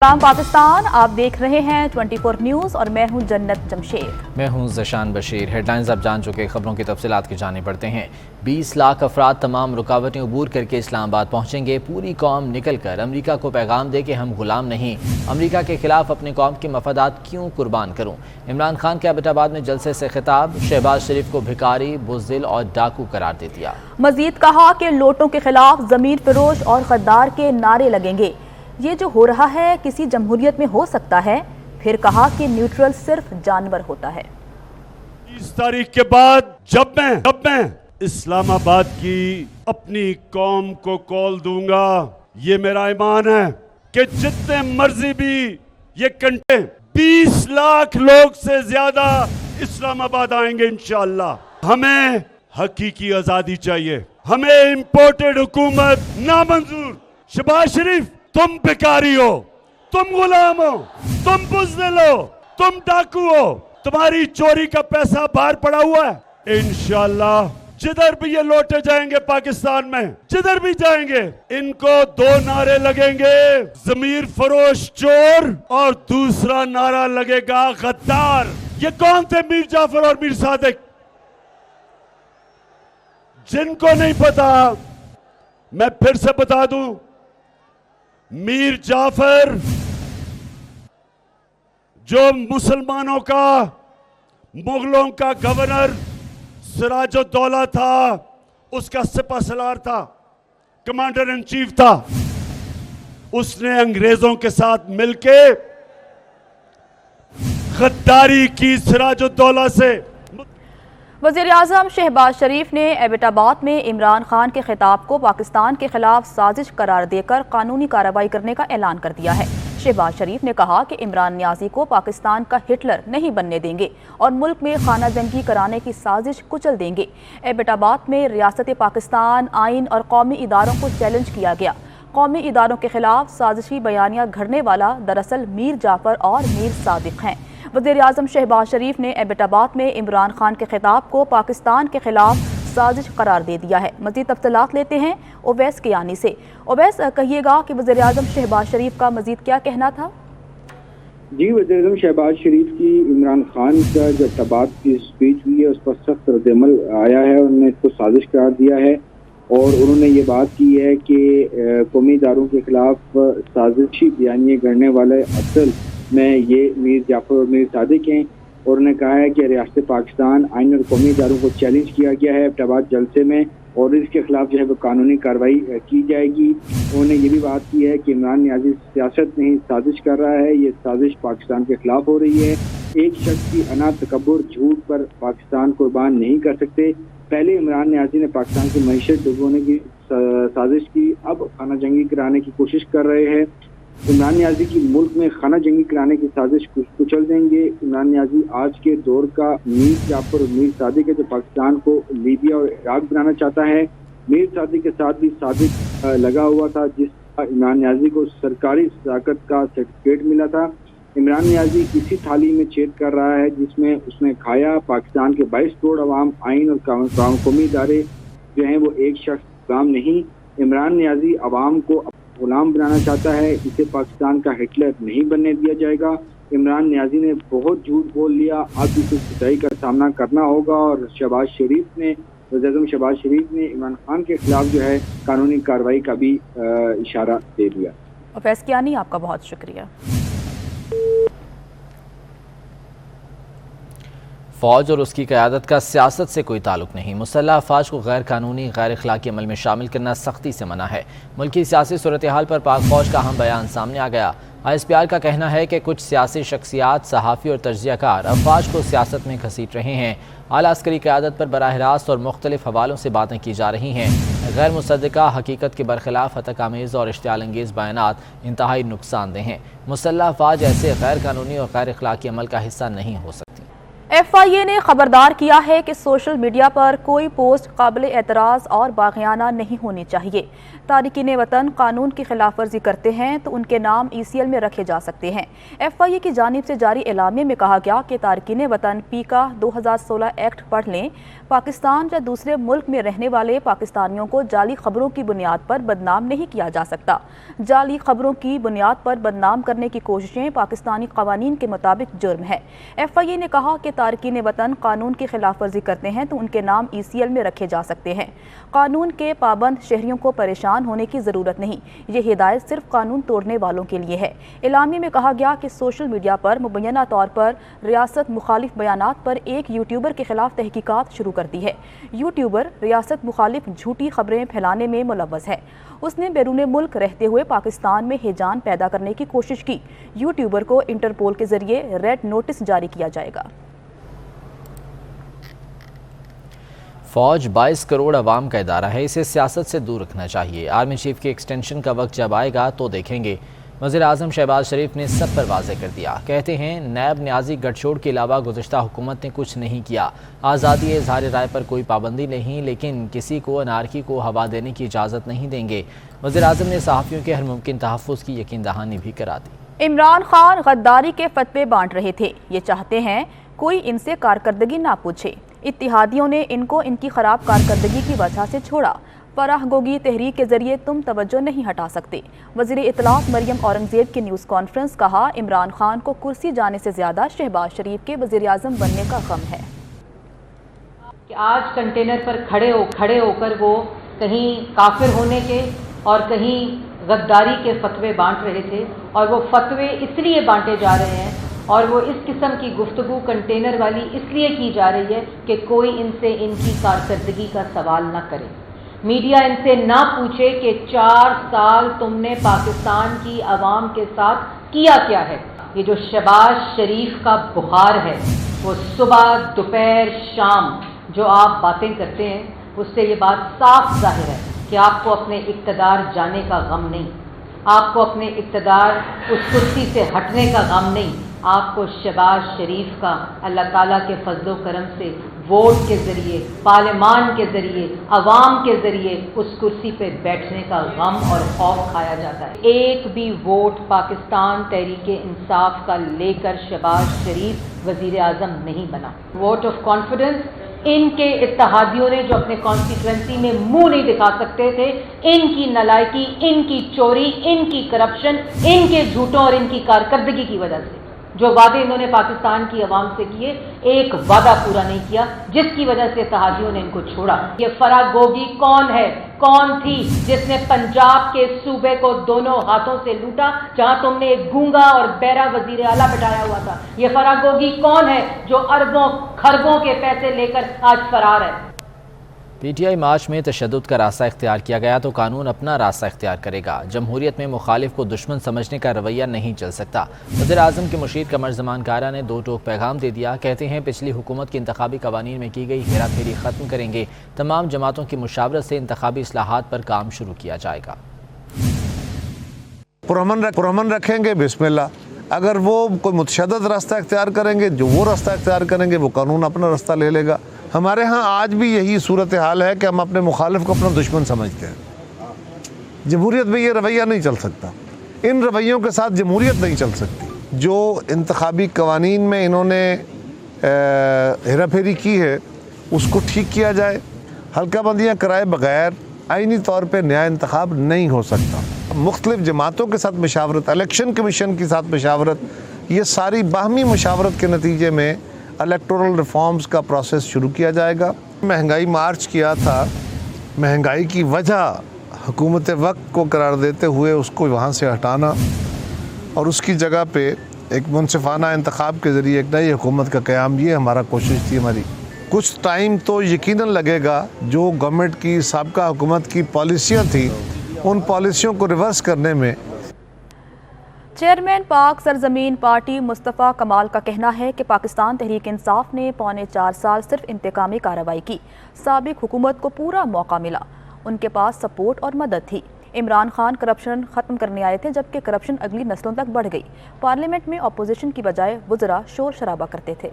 सलाम पाकिस्तान, आप देख रहे हैं 24 न्यूज़ और मैं हूं जन्नत जमशेद। मैं हूं ज़शान बशीर। हेडलाइंस आप जान चुके, खबरों की तफसीलात की जाने पड़ते हैं। 20 लाख अफराद तमाम रुकावटें अबूर करके इस्लामाबाद पहुंचेंगे। पूरी कौम निकल कर अमरीका को पैगाम दे कि हम गुलाम नहीं, अमरीका के खिलाफ अपने कौम के मफादात क्यों कुर्बान करूं। इमरान खान के एबटाबाद में जलसे से खिताब, शहबाज शरीफ को भिखारी, बुज़दिल और डाकू करार दे दिया। मजीद कहा कि लोटों के खिलाफ ज़मीर फरोश और गद्दार के नारे लगेंगे। ये जो हो रहा है किसी जमहूरियत में हो सकता है। फिर कहा कि न्यूट्रल सिर्फ जानवर होता है। 30 तारीख के बाद जब मैं इस्लामाबाद की अपनी कौम को कॉल दूंगा, ये मेरा ईमान है कि जितने मर्जी भी ये कंटे 20 लाख लोग से ज्यादा इस्लामाबाद आएंगे इंशाअल्लाह। हमें हकीकी आजादी चाहिए, हमें इंपोर्टेड हुकूमत नामंजूर। शहबाज शरीफ, तुम भिखारी हो, तुम गुलाम हो, तुम बुज़दिल हो, तुम डाकू हो, तुम्हारी चोरी का पैसा बाहर पड़ा हुआ है। इंशाअल्लाह जिधर भी ये लौटे जाएंगे पाकिस्तान में, जिधर भी जाएंगे, इनको 2 नारे लगेंगे, ज़मीर फरोश चोर और दूसरा नारा लगेगा गद्दार। ये कौन थे मीर जाफर और मीर सादिक? जिनको नहीं पता मैं फिर से बता दूं, मीर जाफर जो मुसलमानों का, मुगलों का गवर्नर सिराजुद्दौला था, उसका सिपहसालार था, कमांडर इन चीफ था, उसने अंग्रेजों के साथ मिलके गद्दारी की सिराजुद्दौला से। वज़ीर-ए-आज़म शहबाज शरीफ ने एबटाबाद में इमरान खान के खिताब को पाकिस्तान के खिलाफ साजिश करार देकर कानूनी कार्रवाई करने का ऐलान कर दिया है। शहबाज शरीफ ने कहा कि इमरान नियाज़ी को पाकिस्तान का हिटलर नहीं बनने देंगे और मुल्क में खाना जंगी कराने की साजिश कुचल देंगे। एबटाबाद में रियासत पाकिस्तान, आइन और कौमी इदारों को चैलेंज किया गया। कौमी इदारों के खिलाफ साजिशी बयानियाँ घड़ने वाला दरअसल मीर जाफर और मीर सादिक हैं। वज़ीर-ए-आज़म शहबाज शरीफ ने एबटाबाद में इमरान खान के खिताब को पाकिस्तान के खिलाफ साजिश करार दे दिया है। मज़ीद तफसीलात लेते हैं ओवैस कियानी से। ओवैस, कहिएगा कि वज़ीर-ए-आज़म शहबाज शरीफ का मज़ीद क्या कहना था? जी, वज़ीर-ए-आज़म शहबाज शरीफ की इमरान खान का जो एबटाबाद की स्पीच हुई है उस पर सख्त रद्द-ए-अमल आया है। उन्होंने इसको साजिश करार दिया है और उन्होंने ये बात की है कि कौमी इदारों के खिलाफ साजिशी बयानियाँ गढ़ने वाले असल में ये मीर जाफर और मीर सादिक हैं। और उन्होंने कहा है कि रियासत पाकिस्तान, आइन और कौमी इदारों को चैलेंज किया गया है एबटाबाद जलसे में और इसके खिलाफ जो है वो कानूनी कार्रवाई की जाएगी। उन्होंने ये भी बात की है कि इमरान नियाज़ी सियासत नहीं साजिश कर रहा है, ये साजिश पाकिस्तान के खिलाफ हो रही है। एक शख्स की अना तकब्बुर झूठ पर पाकिस्तान कुर्बान नहीं कर सकते। पहले इमरान नियाज़ी ने पाकिस्तान की मईशत डुबोने की साजिश की, अब खाना जंगी कराने की कोशिश कर रहे हैं। इमरान नियाज़ी की मुल्क में खाना जंगी कराने की साजिश कुचल देंगे। इमरान नियाज़ी आज के दौर का मीर जाफर और मीर सादिक है जो पाकिस्तान को लीबिया और इराक बनाना चाहता है। मीर सादिक के साथ भी सादिक लगा हुआ था जिस इमरान नियाज़ी को सरकारी सदाकत का सर्टिफिकेट मिला था। इमरान नियाज़ी इसी थाली में छेद कर रहा है जिसमें उसने खाया। पाकिस्तान के 22 करोड़ अवाम, आइन और कौमी इदारे जो हैं वो एक शख्स गुलाम नहीं। इमरान नियाज़ी अवाम को गुलाम बनाना चाहता है, इसे पाकिस्तान का हिटलर नहीं बनने दिया जाएगा। इमरान नियाज़ी ने बहुत झूठ बोल लिया, अब इसे सच्चाई का सामना करना होगा। और शहबाज शरीफ ने, वज़ीर-ए-आज़म शहबाज शरीफ ने इमरान खान के खिलाफ जो है कानूनी कार्रवाई का भी इशारा दे दिया। ओवैस कियानी, आपका बहुत शुक्रिया। फ़ौज और उसकी क़यादत का सियासत से कोई ताल्लुक नहीं। मुसल्लह अफ़वाज को गैर कानूनी, गैर अखलाकी अमल में शामिल करना सख्ती से मना है। मुल्की सियासी सूरत हाल पर पाक फ़ौज का अहम बयान सामने आ गया। ISPR का कहना है कि कुछ सियासी शख्सियात, सहाफ़ी और तजज़ियाकार अफ़वाज को सियासत में घसीट रहे हैं। आला अस्करी क़यादत पर बराह रास्त और मुख्तलिफ हवालों से बातें की जा रही हैं। गैर मुसद्दिक़ा, हकीकत के बरखिलाफ़ हतक-आमेज़ और इश्तियाल अंगेज़ बयानात इंतहाई नुकसानदेह हैं। मुसल्लह अफ़वाज ऐसे गैर कानूनी और गैर अखलाकी अमल का हिस्सा नहीं हो सकती। FIA ने खबरदार किया है कि सोशल मीडिया पर कोई पोस्ट काबिल एतराज़ और बाग़ियाना नहीं होनी चाहिए। तारिकीन वतन कानून की खिलाफ वर्जी करते हैं तो उनके नाम ECL में रखे जा सकते हैं। FIA की जानिब से जारी एलामिया में कहा गया कि तारिकीन वतन पीका 2016 एक्ट पढ़ लें। پاکستان یا دوسرے ملک میں رہنے والے پاکستانیوں کو جعلی خبروں کی بنیاد پر بدنام نہیں کیا جا سکتا۔ جعلی خبروں کی بنیاد پر بدنام کرنے کی کوششیں پاکستانی قوانین کے مطابق جرم ہے۔ FIA نے کہا کہ تارکین وطن قانون کی خلاف ورزی کرتے ہیں تو ان کے نام ECL میں رکھے جا سکتے ہیں۔ قانون کے پابند شہریوں کو پریشان ہونے کی ضرورت نہیں، یہ ہدایت صرف قانون توڑنے والوں کے لیے ہے۔ اعلامیے میں کہا گیا کہ سوشل میڈیا پر مبینہ طور پر ریاست مخالف بیانات پر ایک یوٹیوبر کے خلاف تحقیقات شروع کر دی ہے۔ یوٹیوبر ریاست مخالف جھوٹی خبریں پھیلانے میں ملوث ہے۔ اس نے بیرون ملک رہتے ہوئے پاکستان میں ہیجان پیدا کرنے کی کوشش کی۔ یوٹیوبر کو انٹرپول کے ذریعے ریڈ نوٹس جاری کیا جائے گا۔ فوج 22 کروڑ عوام کا ادارہ ہے، اسے سیاست سے دور رکھنا چاہیے۔ آرمی چیف کے ایکسٹینشن کا وقت جب آئے گا تو دیکھیں گے۔ وزیر اعظم شہباز شریف نے سب پر واضح کر دیا، کہتے ہیں نیب نیازی گٹھ چھوڑ کے علاوہ گزشتہ حکومت نے کچھ نہیں کیا۔ آزادی اظہار رائے پر کوئی پابندی نہیں، لیکن کسی کو انارکی کو ہوا دینے کی اجازت نہیں دیں گے۔ وزیر اعظم نے صحافیوں کے ہر ممکن تحفظ کی یقین دہانی بھی کرا دی۔ عمران خان غداری کے فتوے بانٹ رہے تھے، یہ چاہتے ہیں کوئی ان سے کارکردگی نہ پوچھے۔ اتحادیوں نے ان کو ان کی خراب کارکردگی کی وجہ سے چھوڑا۔ فراہ گوگی تحریک کے ذریعے تم توجہ نہیں ہٹا سکتے۔ وزیر اطلاعات مریم اورنگزیب کی نیوز کانفرنس، کہا عمران خان کو کرسی جانے سے زیادہ شہباز شریف کے وزیر اعظم بننے کا غم ہے۔ کہ آج کنٹینر پر کھڑے ہو کر وہ کہیں کافر ہونے کے اور کہیں غداری کے فتوے بانٹ رہے تھے، اور وہ فتوے اس لیے بانٹے جا رہے ہیں اور وہ اس قسم کی گفتگو کنٹینر والی اس لیے کی جا رہی ہے کہ کوئی ان سے ان کی کارکردگی کا سوال نہ کرے، میڈیا ان سے نہ پوچھے کہ 4 سال تم نے پاکستان کی عوام کے ساتھ کیا کیا ہے۔ یہ جو شہباز شریف کا بخار ہے، وہ صبح دوپہر شام جو آپ باتیں کرتے ہیں، اس سے یہ بات صاف ظاہر ہے کہ آپ کو اپنے اقتدار جانے کا غم نہیں، آپ کو اپنے اقتدار اس کرسی سے ہٹنے کا غم نہیں، آپ کو شہباز شریف کا اللہ تعالیٰ کے فضل و کرم سے ووٹ کے ذریعے، پارلیمان کے ذریعے، عوام کے ذریعے اس کرسی پہ بیٹھنے کا غم اور خوف کھایا جاتا ہے۔ ایک بھی ووٹ پاکستان تحریک انصاف کا لے کر شہباز شریف وزیر اعظم نہیں بنا۔ ووٹ آف کانفیڈنس ان کے اتحادیوں نے جو اپنے کانسٹیٹوئنسی میں منہ نہیں دکھا سکتے تھے، ان کی نالائکی، ان کی چوری، ان کی کرپشن، ان کے جھوٹوں اور ان کی کارکردگی کی وجہ سے جو وعدے انہوں نے پاکستان کی عوام سے کیے، ایک وعدہ پورا نہیں کیا، جس کی وجہ سے اتحادیوں نے ان کو چھوڑا۔ یہ فراہ گوگی کون ہے، کون تھی جس نے پنجاب کے صوبے کو دونوں ہاتھوں سے لوٹا، جہاں تم نے ایک گونگا اور بہرا وزیر اعلیٰ بٹھایا ہوا تھا؟ یہ فراہ گوگی کون ہے جو اربوں خربوں کے پیسے لے کر آج فرار ہے؟ PTI مارچ میں تشدد کا راستہ اختیار کیا گیا تو قانون اپنا راستہ اختیار کرے گا۔ جمہوریت میں مخالف کو دشمن سمجھنے کا رویہ نہیں چل سکتا۔ وزیر اعظم کے مشیر قمر زمان کارا نے 2 ٹوک پیغام دے دیا، کہتے ہیں پچھلی حکومت کی انتخابی قوانین میں کی گئی ہیرا پھیری ختم کریں گے، تمام جماعتوں کی مشاورت سے انتخابی اصلاحات پر کام شروع کیا جائے گا۔ پرامن رکھیں گے، بسم اللہ۔ اگر وہ کوئی متشدد راستہ اختیار کریں گے، جو وہ راستہ اختیار کریں گے، وہ قانون اپنا راستہ لے لے گا۔ ہمارے ہاں آج بھی یہی صورتحال ہے کہ ہم اپنے مخالف کو اپنا دشمن سمجھتے ہیں۔ جمہوریت میں یہ رویہ نہیں چل سکتا، ان رویوں کے ساتھ جمہوریت نہیں چل سکتی۔ جو انتخابی قوانین میں انہوں نے ہیرا پھیری کی ہے، اس کو ٹھیک کیا جائے۔ حلقہ بندیاں کرائے بغیر آئینی طور پہ نیا انتخاب نہیں ہو سکتا۔ مختلف جماعتوں کے ساتھ مشاورت، الیکشن کمیشن کے ساتھ مشاورت، یہ ساری باہمی مشاورت کے نتیجے میں الیکٹورل ریفارمز کا پروسیس شروع کیا جائے گا۔ مہنگائی مارچ کیا تھا، مہنگائی کی وجہ حکومت وقت کو قرار دیتے ہوئے اس کو وہاں سے ہٹانا اور اس کی جگہ پہ ایک منصفانہ انتخاب کے ذریعے ایک نئی حکومت کا قیام، یہ ہمارا کوشش تھی ہماری۔ کچھ ٹائم تو یقیناً لگے گا، جو گورنمنٹ کی سابقہ حکومت کی پالیسیاں تھیں ان پالیسیوں کو ریورس کرنے میں۔ چیئرمین پاک سرزمین پارٹی مصطفیٰ کمال کا کہنا ہے کہ پاکستان تحریک انصاف نے 4.25 سال صرف انتقامی کارروائی کی، سابق حکومت کو پورا موقع ملا، ان کے پاس سپورٹ اور مدد تھی۔ عمران خان کرپشن ختم کرنے آئے تھے، جبکہ کرپشن اگلی نسلوں تک بڑھ گئی۔ پارلیمنٹ میں اپوزیشن کی بجائے وزراء شور شرابہ کرتے تھے۔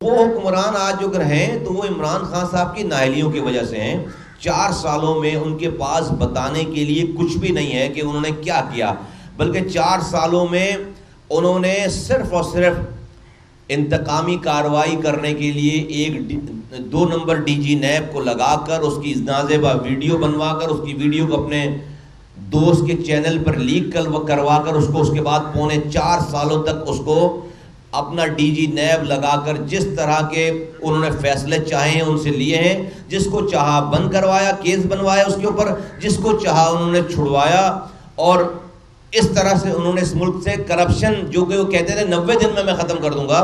وہ حکمران آج جو ہیں تو وہ عمران خان صاحب کی نااہلیوں کی وجہ سے ہیں۔ 4 سالوں میں ان کے پاس بتانے کے لیے کچھ بھی نہیں ہے کہ انہوں نے کیا کیا، بلکہ 4 سالوں میں انہوں نے صرف اور صرف इंतकामी कार्रवाई करने के लिए एक 2 नंबर DG नैब को लगाकर उसकी नाज़ेबा वीडियो बनवाकर उसकी वीडियो को अपने दोस्त के चैनल पर लीक करवाकर उसको उसके बाद 4.25 सालों तक उसको अपना DG नैब लगाकर जिस तरह के उन्होंने फैसले चाहे हैं उनसे लिए हैं, जिसको चाहा बंद करवाया, केस बनवाया उसके ऊपर, जिसको चाहा उन्होंने छुड़वाया। और इस तरह से उन्होंने इस मुल्क से करप्शन, जो कि वो कहते थे 90 दिन में मैं ख़त्म कर दूंगा,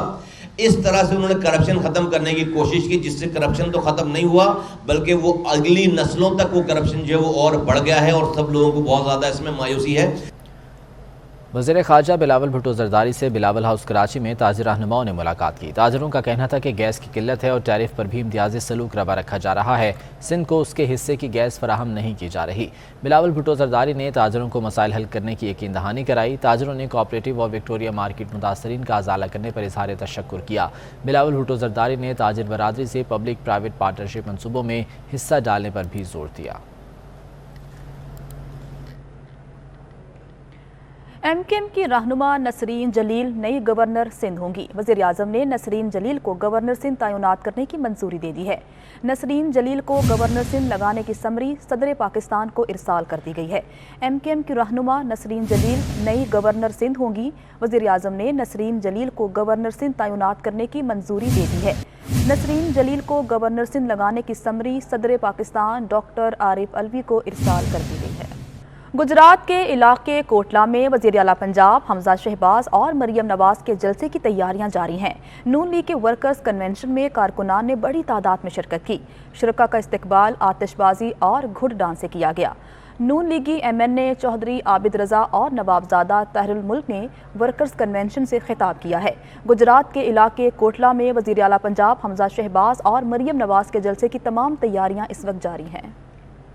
इस तरह से उन्होंने करप्शन ख़त्म करने की कोशिश की, जिससे करप्शन तो ख़त्म नहीं हुआ बल्कि वो अगली नस्लों तक वो करप्शन जो है वो और बढ़ गया है और सब लोगों को बहुत ज़्यादा इसमें मायूसी है। वज़ीर ख़ारजा बिलावल भुट्टो ज़रदारी से बिलावल हाउस कराची में ताजिर रहनुमाओं ने मुलाकात की। ताजिरों का कहना था कि गैस की किल्लत है और टैरिफ पर भी इम्तियाज़ी सलूक रवा रखा जा रहा है। सिंध को उसके हिस्से की गैस फराहम नहीं की जा रही। बिलावल भुट्टो ज़रदारी ने ताजिरों को मसाइल हल करने की यकीन दहानी कराई। ताजिरों ने कोऑपरेटिव और विक्टोरिया मार्केट मुतासरीन का अजाला करने पर इज़हार तशक्कुर किया। बिलावल भुट्टो ज़रदारी ने ताजिर बरादरी से पब्लिक प्राइवेट पार्टनरशिप मनसूबों में हिस्सा डालने पर भी जोर दिया। MKM की रहनुमा नसरीन जलील नई गवर्नर सिंध होंगी। वज़ीर आज़म ने नसरीन जलील को गवर्नर सिंध तैनात करने की मंजूरी दे दी है। नसरीन जलील को गवर्नर सिंध लगाने की समरी सदर पाकिस्तान को इरसाल कर दी गई है। MKM की रहनुमा नसरीन जलील नई गवर्नर सिंध होंगी। वज़ीर आज़म ने नसरीन जलील को गवर्नर सिंध तैनात करने की मंजूरी दे दी है। नसरीन जलील को गवर्नर सिंध लगाने की समरी सदर पाकिस्तान डॉक्टर आरिफ अलवी को इरसाल कर दी गई है। गुजरात के इलाके कोटला में वज़ीर आला पंजाब हमजा शहबाज और मरियम नवाज के जलसे की तैयारियां जारी हैं। नून लीग के वर्कर्स कन्वेंशन में कारकुनान ने बड़ी तादाद में शिरकत की। शुरका का इस्तकबाल आतिशबाजी और घुड़ डांस से किया गया। नून लीगी MNA चौधरी आबिद रजा और नवाबजादा तहरुल मुल्क ने वर्कर्स कन्वेंशन से खिताब किया है। गुजरात के इलाके कोटला में वज़ीर आला पंजाब हमजा शहबाज और मरियम नवाज के जलसे की तमाम तैयारियां इस वक्त जारी हैं।